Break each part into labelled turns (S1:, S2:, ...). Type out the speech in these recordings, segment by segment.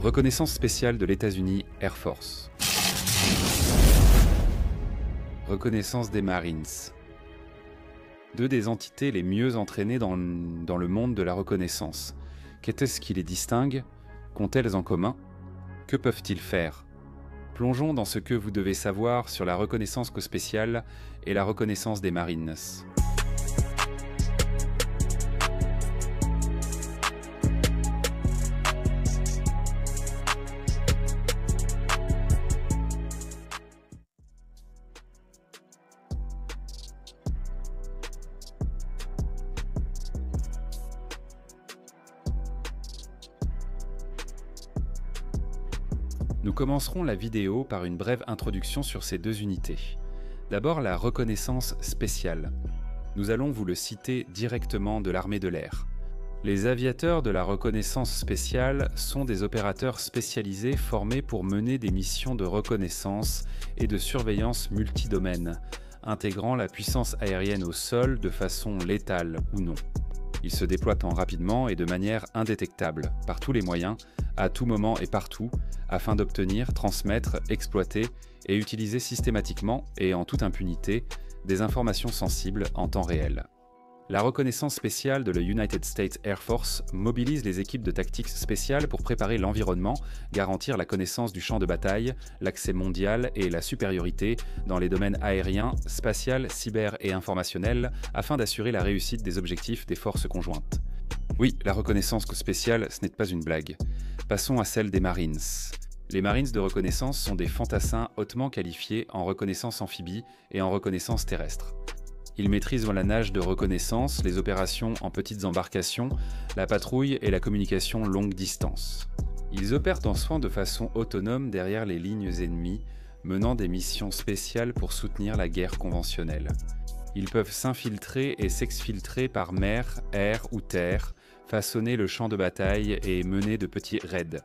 S1: Reconnaissance spéciale de l'États-Unis Air Force. Reconnaissance des Marines. Deux des entités les mieux entraînées dans le monde de la reconnaissance. Qu'est-ce qui les distingue? Qu'ont-elles en commun? Que peuvent-ils faire? Plongeons dans ce que vous devez savoir sur la reconnaissance spéciale et la reconnaissance des Marines. Nous commencerons la vidéo par une brève introduction sur ces deux unités. D'abord, la reconnaissance spéciale. Nous allons vous le citer directement de l'armée de l'air. Les aviateurs de la reconnaissance spéciale sont des opérateurs spécialisés formés pour mener des missions de reconnaissance et de surveillance multidomaine, intégrant la puissance aérienne au sol de façon létale ou non. Ils se déploient rapidement et de manière indétectable, par tous les moyens, à tout moment et partout, afin d'obtenir, transmettre, exploiter et utiliser systématiquement et en toute impunité des informations sensibles en temps réel. La reconnaissance spéciale de la United States Air Force mobilise les équipes de tactiques spéciales pour préparer l'environnement, garantir la connaissance du champ de bataille, l'accès mondial et la supériorité dans les domaines aérien, spatial, cyber et informationnel afin d'assurer la réussite des objectifs des forces conjointes. Oui, la reconnaissance spéciale, ce n'est pas une blague. Passons à celle des Marines. Les Marines de reconnaissance sont des fantassins hautement qualifiés en reconnaissance amphibie et en reconnaissance terrestre. Ils maîtrisent la nage de reconnaissance, les opérations en petites embarcations, la patrouille et la communication longue distance. Ils opèrent en soi de façon autonome derrière les lignes ennemies, menant des missions spéciales pour soutenir la guerre conventionnelle. Ils peuvent s'infiltrer et s'exfiltrer par mer, air ou terre, façonner le champ de bataille et mener de petits raids.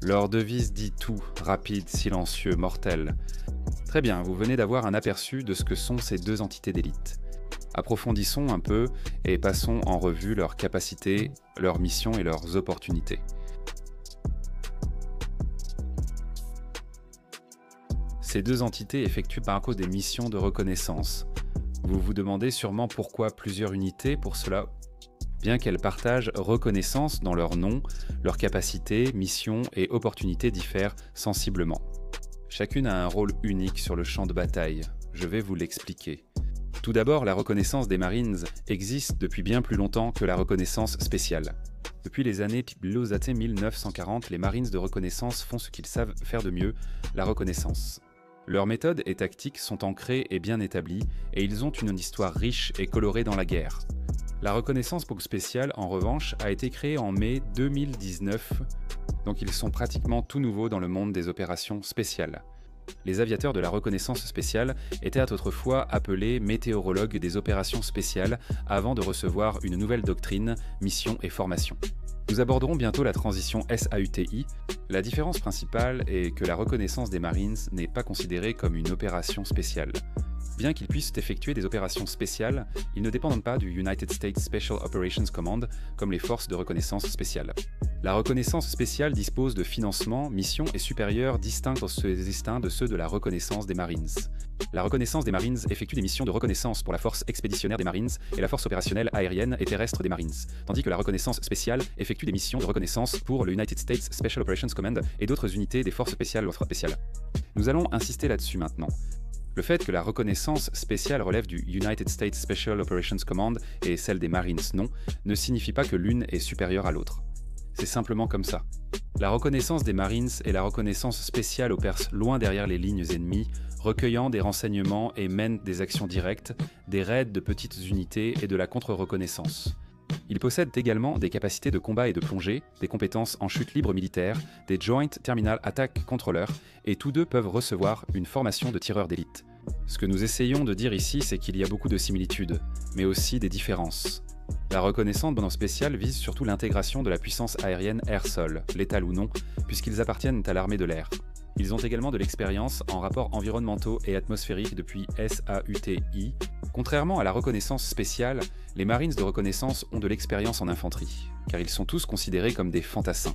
S1: Leur devise dit tout, rapide, silencieux, mortel. Très bien, vous venez d'avoir un aperçu de ce que sont ces deux entités d'élite. Approfondissons un peu et passons en revue leurs capacités, leurs missions et leurs opportunités. Ces deux entités effectuent par contre des missions de reconnaissance. Vous vous demandez sûrement pourquoi plusieurs unités pour cela. Bien qu'elles partagent reconnaissance dans leur nom, leurs capacités, missions et opportunités diffèrent sensiblement. Chacune a un rôle unique sur le champ de bataille. Je vais vous l'expliquer. Tout d'abord, la reconnaissance des Marines existe depuis bien plus longtemps que la reconnaissance spéciale. Depuis les années 1940, les Marines de reconnaissance font ce qu'ils savent faire de mieux, la reconnaissance. Leurs méthodes et tactiques sont ancrées et bien établies, et ils ont une histoire riche et colorée dans la guerre. La reconnaissance spéciale, en revanche, a été créée en mai 2019, donc ils sont pratiquement tout nouveaux dans le monde des opérations spéciales. Les aviateurs de la reconnaissance spéciale étaient autrefois appelés météorologues des opérations spéciales avant de recevoir une nouvelle doctrine, mission et formation. Nous aborderons bientôt la transition SAUTI. La différence principale est que la reconnaissance des Marines n'est pas considérée comme une opération spéciale. Bien qu'ils puissent effectuer des opérations spéciales, ils ne dépendent pas du United States Special Operations Command comme les forces de reconnaissance spéciale. La reconnaissance spéciale dispose de financements, missions et supérieurs distincts de ceux de la reconnaissance des Marines. La reconnaissance des Marines effectue des missions de reconnaissance pour la force expéditionnaire des Marines et la force opérationnelle aérienne et terrestre des Marines, tandis que la reconnaissance spéciale effectue des missions de reconnaissance pour le United States Special Operations Command et d'autres unités des forces spéciales ou spéciales. Nous allons insister là-dessus maintenant. Le fait que la reconnaissance spéciale relève du United States Special Operations Command et celle des Marines non, ne signifie pas que l'une est supérieure à l'autre. C'est simplement comme ça. La reconnaissance des Marines et la reconnaissance spéciale opèrent loin derrière les lignes ennemies, recueillant des renseignements et mènent des actions directes, des raids de petites unités et de la contre-reconnaissance. Ils possèdent également des capacités de combat et de plongée, des compétences en chute libre militaire, des Joint Terminal Attack Controllers, et tous deux peuvent recevoir une formation de tireurs d'élite. Ce que nous essayons de dire ici, c'est qu'il y a beaucoup de similitudes, mais aussi des différences. La reconnaissance spéciale vise surtout l'intégration de la puissance aérienne air-sol, létale ou non, puisqu'ils appartiennent à l'armée de l'air. Ils ont également de l'expérience en rapports environnementaux et atmosphériques depuis SAUTI. Contrairement à la reconnaissance spéciale, les Marines de reconnaissance ont de l'expérience en infanterie, car ils sont tous considérés comme des fantassins.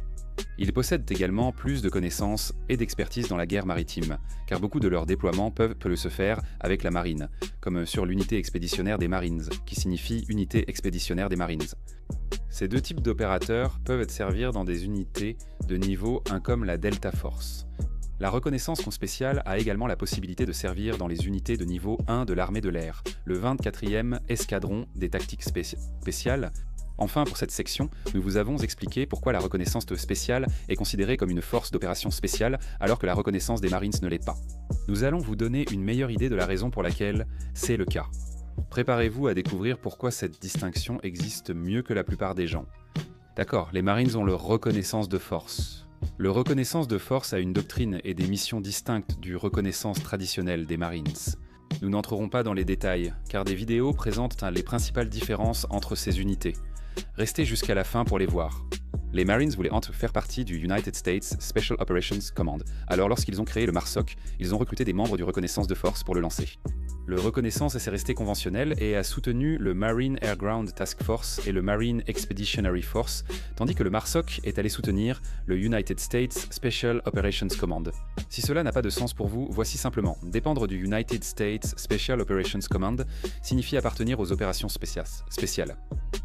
S1: Ils possèdent également plus de connaissances et d'expertise dans la guerre maritime, car beaucoup de leurs déploiements peuvent se faire avec la marine, comme sur l'unité expéditionnaire des Marines, qui signifie unité expéditionnaire des Marines. Ces deux types d'opérateurs peuvent servir dans des unités de niveau 1 comme la Delta Force. La reconnaissance spéciale a également la possibilité de servir dans les unités de niveau 1 de l'armée de l'air, le 24e escadron des tactiques spéciales. Enfin, pour cette section, nous vous avons expliqué pourquoi la reconnaissance spéciale est considérée comme une force d'opération spéciale alors que la reconnaissance des Marines ne l'est pas. Nous allons vous donner une meilleure idée de la raison pour laquelle c'est le cas. Préparez-vous à découvrir pourquoi cette distinction existe mieux que la plupart des gens. D'accord, les Marines ont leur reconnaissance de force. Le reconnaissance de force a une doctrine et des missions distinctes du reconnaissance traditionnel des Marines. Nous n'entrerons pas dans les détails, car des vidéos présentent les principales différences entre ces unités. Restez jusqu'à la fin pour les voir. Les Marines voulaient faire partie du United States Special Operations Command. Alors lorsqu'ils ont créé le MARSOC, ils ont recruté des membres du reconnaissance de force pour le lancer. Le reconnaissance est resté conventionnel et a soutenu le Marine Air Ground Task Force et le Marine Expeditionary Force, tandis que le MARSOC est allé soutenir le United States Special Operations Command. Si cela n'a pas de sens pour vous, voici simplement. Dépendre du United States Special Operations Command signifie appartenir aux opérations spéciales.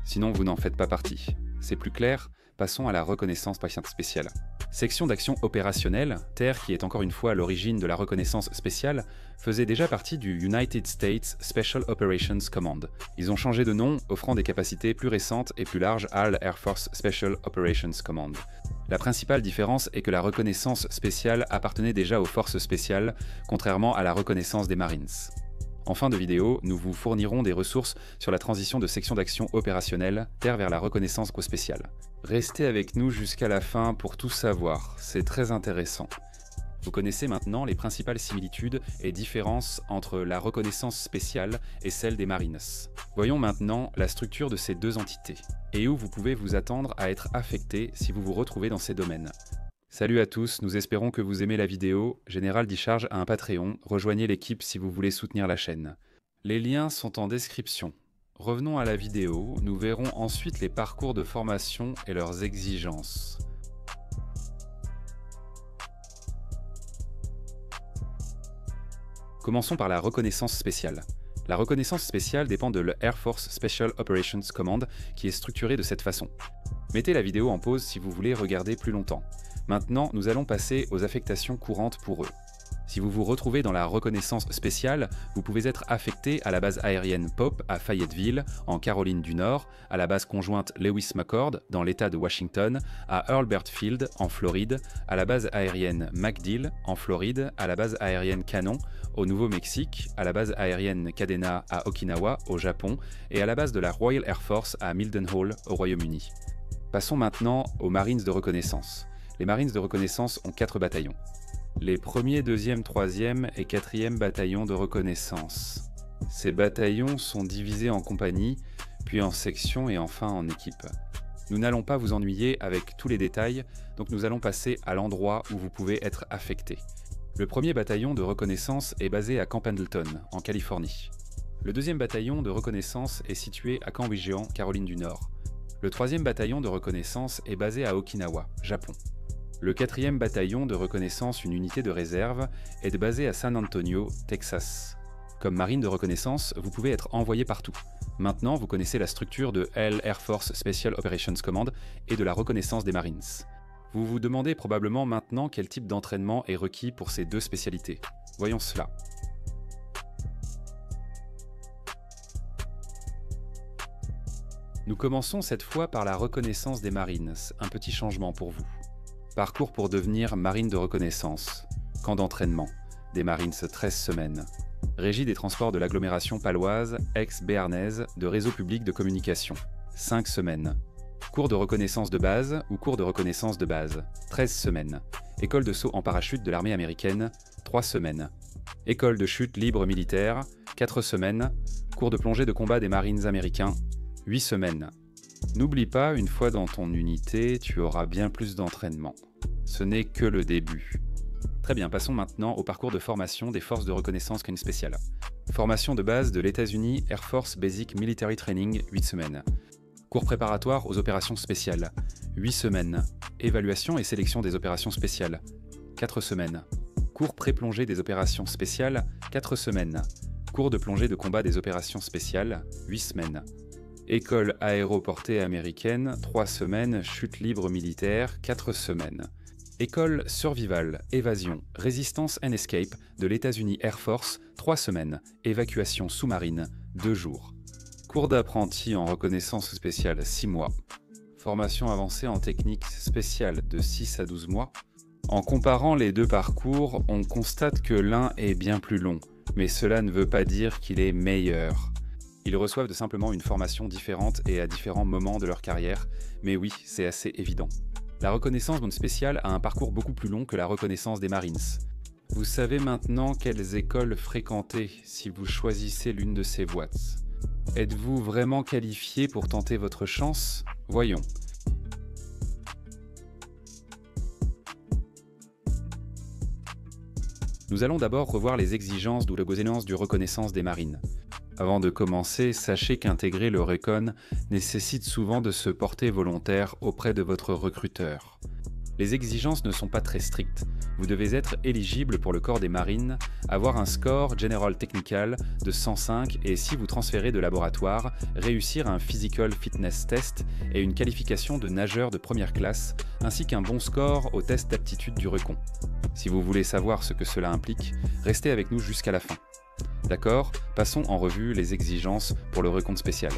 S1: Sinon, vous n'en faites pas partie. C'est plus clair? Passons à la reconnaissance spéciale. Section d'action opérationnelle, TER qui est encore une fois à l'origine de la reconnaissance spéciale, faisait déjà partie du United States Special Operations Command. Ils ont changé de nom, offrant des capacités plus récentes et plus larges à l'Air Force Special Operations Command. La principale différence est que la reconnaissance spéciale appartenait déjà aux forces spéciales, contrairement à la reconnaissance des Marines. En fin de vidéo, nous vous fournirons des ressources sur la transition de section d'action opérationnelle TER vers la reconnaissance spéciale. Restez avec nous jusqu'à la fin pour tout savoir, c'est très intéressant. Vous connaissez maintenant les principales similitudes et différences entre la reconnaissance spéciale et celle des Marines. Voyons maintenant la structure de ces deux entités, et où vous pouvez vous attendre à être affecté si vous vous retrouvez dans ces domaines. Salut à tous, nous espérons que vous aimez la vidéo. Général Discharge a un Patreon, rejoignez l'équipe si vous voulez soutenir la chaîne. Les liens sont en description. Revenons à la vidéo, nous verrons ensuite les parcours de formation et leurs exigences. Commençons par la reconnaissance spéciale. La reconnaissance spéciale dépend de l'Air Force Special Operations Command qui est structurée de cette façon. Mettez la vidéo en pause si vous voulez regarder plus longtemps. Maintenant, nous allons passer aux affectations courantes pour eux. Si vous vous retrouvez dans la reconnaissance spéciale, vous pouvez être affecté à la base aérienne Pope à Fayetteville, en Caroline du Nord, à la base conjointe Lewis-McChord, dans l'État de Washington, à Hurlburt Field, en Floride, à la base aérienne MacDill, en Floride, à la base aérienne Cannon, au Nouveau-Mexique, à la base aérienne Kadena, à Okinawa, au Japon, et à la base de la Royal Air Force à Mildenhall, au Royaume-Uni. Passons maintenant aux Marines de reconnaissance. Les Marines de reconnaissance ont 4 bataillons. Les 1er, 2e, 3e et 4e bataillons de reconnaissance. Ces bataillons sont divisés en compagnies, puis en sections et enfin en équipes. Nous n'allons pas vous ennuyer avec tous les détails, donc nous allons passer à l'endroit où vous pouvez être affecté. Le 1er bataillon de reconnaissance est basé à Camp Pendleton, en Californie. Le 2e bataillon de reconnaissance est situé à Camp Wigeon, Caroline du Nord. Le 3e bataillon de reconnaissance est basé à Okinawa, Japon. Le 4e bataillon de reconnaissance, une unité de réserve, est basé à San Antonio, Texas. Comme marine de reconnaissance, vous pouvez être envoyé partout. Maintenant, vous connaissez la structure de l'Air Force Special Operations Command et de la reconnaissance des Marines. Vous vous demandez probablement maintenant quel type d'entraînement est requis pour ces deux spécialités. Voyons cela. Nous commençons cette fois par la reconnaissance des Marines, un petit changement pour vous. Parcours pour devenir marine de reconnaissance. Camp d'entraînement. Des Marines 13 semaines. Régie des transports de l'agglomération paloise, ex-béarnaise, de réseau public de communication. 5 semaines. Cours de reconnaissance de base ou cours de reconnaissance de base. 13 semaines. École de saut en parachute de l'armée américaine. 3 semaines. École de chute libre militaire. 4 semaines. Cours de plongée de combat des Marines américains. 8 semaines. N'oublie pas, une fois dans ton unité, tu auras bien plus d'entraînement. Ce n'est que le début. Très bien, passons maintenant au parcours de formation des forces de reconnaissance crime spéciale. Formation de base de l'États-Unis Air Force Basic Military Training, 8 semaines. Cours préparatoire aux opérations spéciales, 8 semaines. évaluation et sélection des opérations spéciales, 4 semaines. Cours pré-plongée des opérations spéciales, 4 semaines. Cours de plongée de combat des opérations spéciales, 8 semaines. École aéroportée américaine, 3 semaines. Chute libre militaire, 4 semaines. École survival, évasion, résistance and escape de l'États-Unis Air Force, 3 semaines. Évacuation sous-marine, 2 jours. Cours d'apprenti en reconnaissance spéciale, 6 mois. Formation avancée en technique spéciale de 6 à 12 mois. En comparant les deux parcours, on constate que l'un est bien plus long, mais cela ne veut pas dire qu'il est meilleur. Ils reçoivent simplement une formation différente et à différents moments de leur carrière, mais oui, c'est assez évident. La reconnaissance zone spéciale a un parcours beaucoup plus long que la reconnaissance des Marines. Vous savez maintenant quelles écoles fréquenter si vous choisissez l'une de ces boîtes. Êtes-vous vraiment qualifié pour tenter votre chance? Voyons. Nous allons d'abord revoir les exigences ou les gouvernances du reconnaissance des marines. Avant de commencer, sachez qu'intégrer le Recon nécessite souvent de se porter volontaire auprès de votre recruteur. Les exigences ne sont pas très strictes. Vous devez être éligible pour le corps des marines, avoir un score General Technical de 105 et si vous transférez de laboratoire, réussir un Physical Fitness Test et une qualification de nageur de première classe, ainsi qu'un bon score au test d'aptitude du Recon. Si vous voulez savoir ce que cela implique, restez avec nous jusqu'à la fin. D'accord, passons en revue les exigences pour le recompte spécial.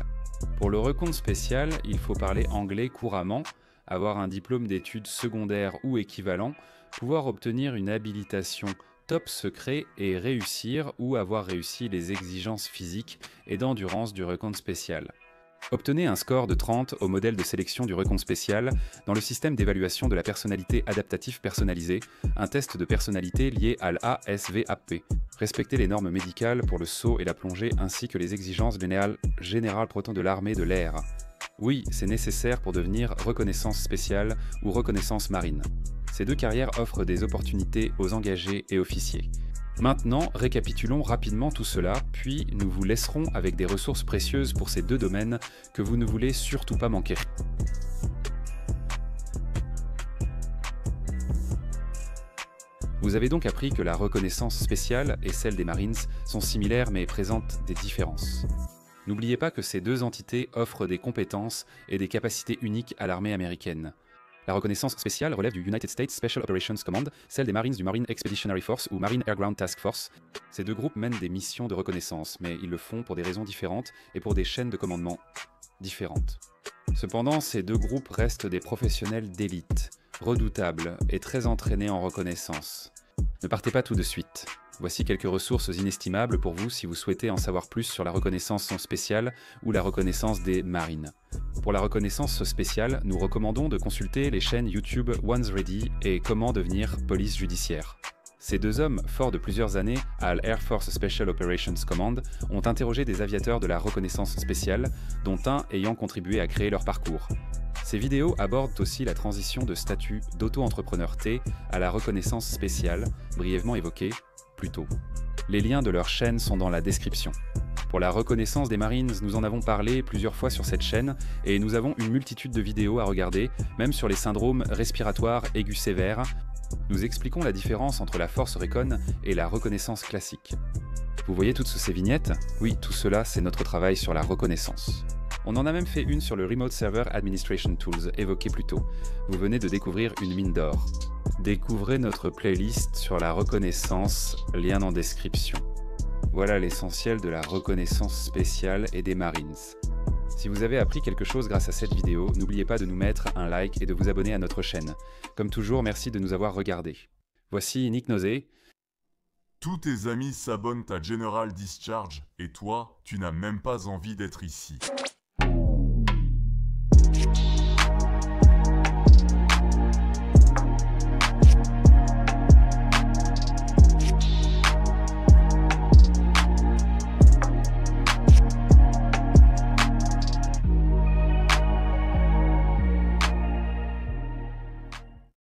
S1: Pour le recompte spécial, il faut parler anglais couramment, avoir un diplôme d'études secondaires ou équivalent, pouvoir obtenir une habilitation top secret et réussir ou avoir réussi les exigences physiques et d'endurance du recompte spécial. Obtenez un score de 30 au modèle de sélection du recompte spécial dans le système d'évaluation de la personnalité adaptative personnalisée, un test de personnalité lié à l'ASVAP. Respectez les normes médicales pour le saut et la plongée ainsi que les exigences générales de l'armée de l'air. Oui, c'est nécessaire pour devenir reconnaissance spéciale ou reconnaissance marine. Ces deux carrières offrent des opportunités aux engagés et officiers. Maintenant, récapitulons rapidement tout cela, puis nous vous laisserons avec des ressources précieuses pour ces deux domaines que vous ne voulez surtout pas manquer. Vous avez donc appris que la reconnaissance spéciale et celle des Marines sont similaires mais présentent des différences. N'oubliez pas que ces deux entités offrent des compétences et des capacités uniques à l'armée américaine. La reconnaissance spéciale relève du United States Special Operations Command, celle des Marines du Marine Expeditionary Force ou Marine Air Ground Task Force. Ces deux groupes mènent des missions de reconnaissance, mais ils le font pour des raisons différentes et pour des chaînes de commandement différentes. Cependant, ces deux groupes restent des professionnels d'élite, redoutables et très entraînés en reconnaissance. Ne partez pas tout de suite. Voici quelques ressources inestimables pour vous si vous souhaitez en savoir plus sur la reconnaissance spéciale ou la reconnaissance des marines. Pour la reconnaissance spéciale, nous recommandons de consulter les chaînes YouTube One's Ready et Comment devenir police judiciaire. Ces deux hommes, forts de plusieurs années à l'Air Force Special Operations Command, ont interrogé des aviateurs de la reconnaissance spéciale, dont un ayant contribué à créer leur parcours. Ces vidéos abordent aussi la transition de statut d'auto-entrepreneur T à la reconnaissance spéciale, brièvement évoquée plus tôt. Les liens de leur chaîne sont dans la description. Pour la reconnaissance des Marines, nous en avons parlé plusieurs fois sur cette chaîne et nous avons une multitude de vidéos à regarder, même sur les syndromes respiratoires aigus sévères. Nous expliquons la différence entre la Force Recon et la reconnaissance classique. Vous voyez toutes ces vignettes? Oui, tout cela, c'est notre travail sur la reconnaissance. On en a même fait une sur le Remote Server Administration Tools, évoqué plus tôt. Vous venez de découvrir une mine d'or. Découvrez notre playlist sur la reconnaissance, lien en description. Voilà l'essentiel de la reconnaissance spéciale et des Marines. Si vous avez appris quelque chose grâce à cette vidéo, n'oubliez pas de nous mettre un like et de vous abonner à notre chaîne. Comme toujours, merci de nous avoir regardés. Voici Nick Nosé.
S2: Tous tes amis s'abonnent à General Discharge et toi, tu n'as même pas envie d'être ici.